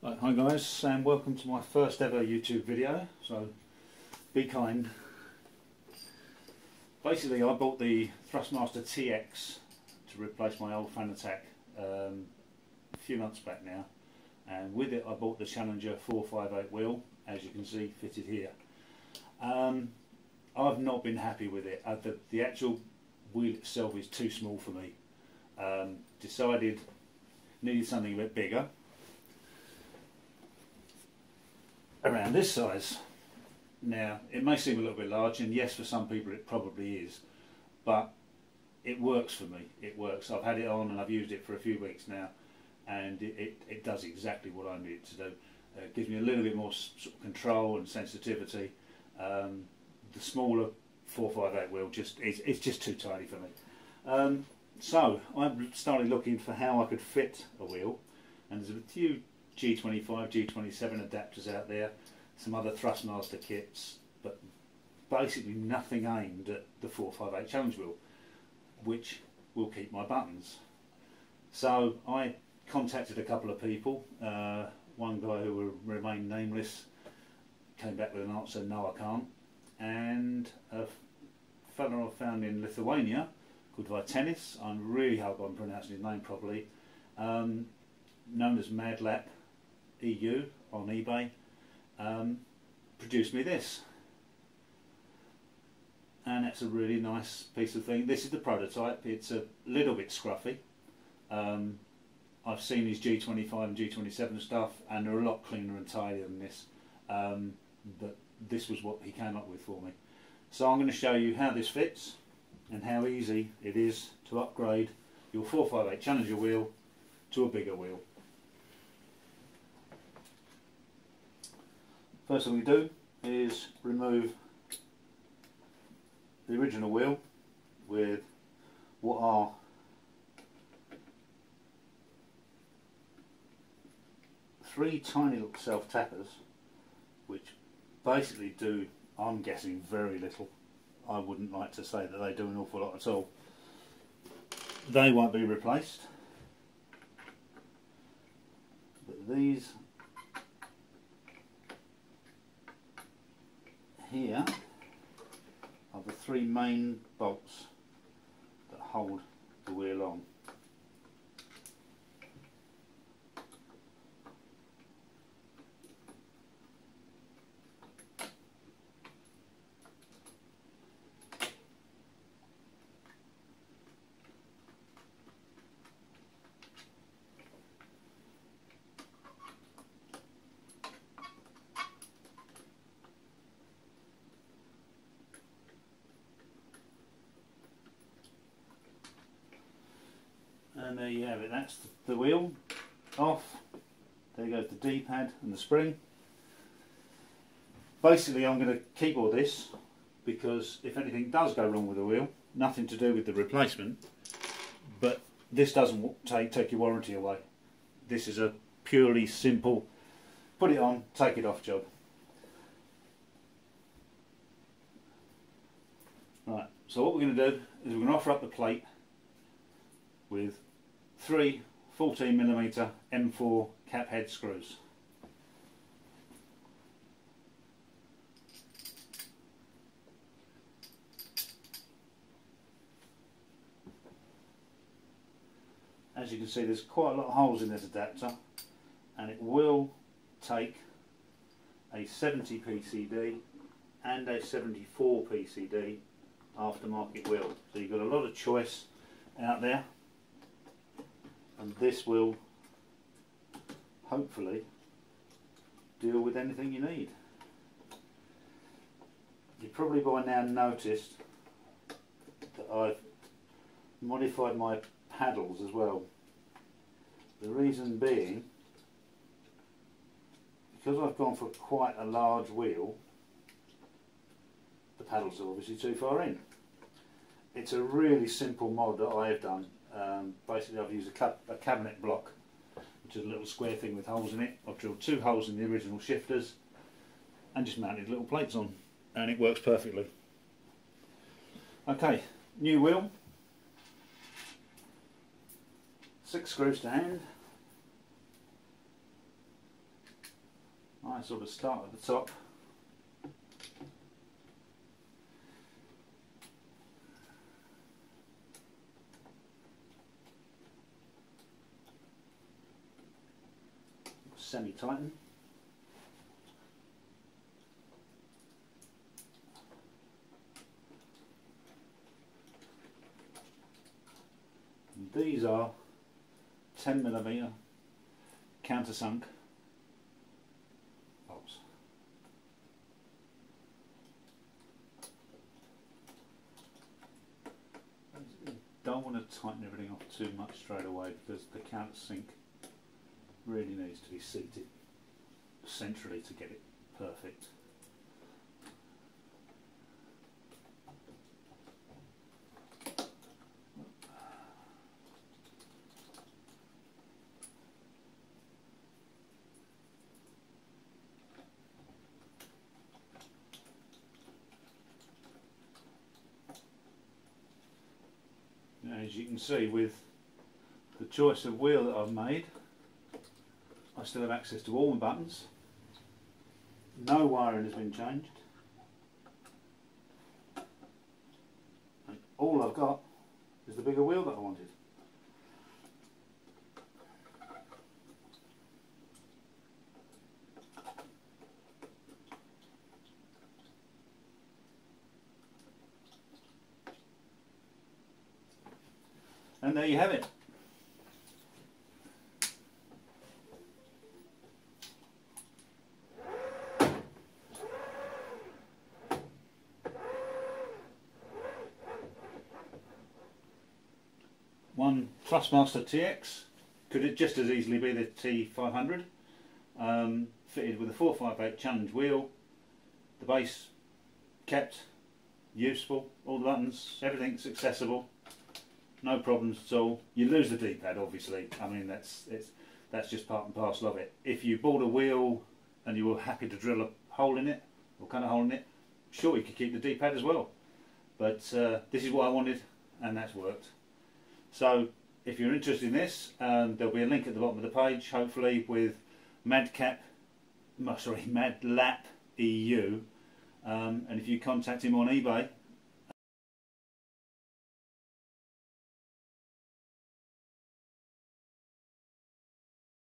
Hi guys, and welcome to my first ever YouTube video, so be kind. Basically I bought the Thrustmaster TX to replace my old Fanatec a few months back now, and with it I bought the Challenger 458 wheel, as you can see fitted here. I've not been happy with it. The actual wheel itself is too small for me. Decided needed something a bit bigger, around this size. Now it may seem a little bit large, and yes, for some people it probably is, but it works for me. It works. I've had it on and I've used it for a few weeks now, and it does exactly what I need it to do. It gives me a little bit more sort of control and sensitivity. The smaller 458 wheel it's just too tiny for me. So I started looking for how I could fit a wheel, and there's a few G25, G27 adapters out there, some other Thrustmaster kits, but basically nothing aimed at the 458 Challenge wheel, which will keep my buttons. So I contacted a couple of people. One guy who will remain nameless came back with an answer, no I can't, and a fellow I found in Lithuania called Vitenis, I really hope I'm pronouncing his name properly, known as Madlap.eu on eBay, produced me this, and it's a really nice piece of thing. This is the prototype. It's a little bit scruffy. I've seen his G25 and G27 stuff, and they're a lot cleaner and tidier than this, but this was what he came up with for me. So I'm going to show you how this fits and how easy it is to upgrade your 458 Challenger wheel to a bigger wheel. First thing we do is remove the original wheel with what are three tiny little self-tappers, which basically do, I'm guessing, very little. I wouldn't like to say that they do an awful lot at all. They won't be replaced, but these here are the three main bolts that hold the wheel on. And there you have it, that's the wheel off. There goes the D-pad and the spring. Basically I'm going to keep all this because if anything does go wrong with the wheel, nothing to do with the replacement, but this doesn't take your warranty away. This is a purely simple put it on, take it off job. Right, so what we're going to do is we're going to offer up the plate with three 14mm M4 cap head screws. As you can see, there's quite a lot of holes in this adapter, and it will take a 70 PCD and a 74 PCD aftermarket wheel. So you've got a lot of choice out there, and this will hopefully deal with anything you need. You probably by now noticed that I've modified my paddles as well. The reason being, because I've gone for quite a large wheel, the paddles are obviously too far in. It's a really simple mod that I have done. Basically I've used a cabinet block, which is a little square thing with holes in it. I've drilled two holes in the original shifters and just mounted little plates on, and it works perfectly. Okay, new wheel, 6 screws to hand, I sort of start at the top. Semi-tighten. These are 10mm countersunk bolts. Don't want to tighten everything off too much straight away because the countersink really needs to be seated centrally to get it perfect. Now, as you can see, with the choice of wheel that I've made, I still have access to all my buttons. No wiring has been changed. And all I've got is the bigger wheel that I wanted. And there you have it. One Thrustmaster TX, could it just as easily be the T500, fitted with a 458 challenge wheel, the base kept, useful, all the buttons, everything's accessible, no problems at all. You lose the D-pad obviously, I mean that's just part and parcel of it. If you bought a wheel and you were happy to drill a hole in it, or kind of hole in it, sure you could keep the D-pad as well, but this is what I wanted and that's worked. So if you're interested in this, there'll be a link at the bottom of the page, hopefully, with Madlap.eu, and if you contact him on eBay,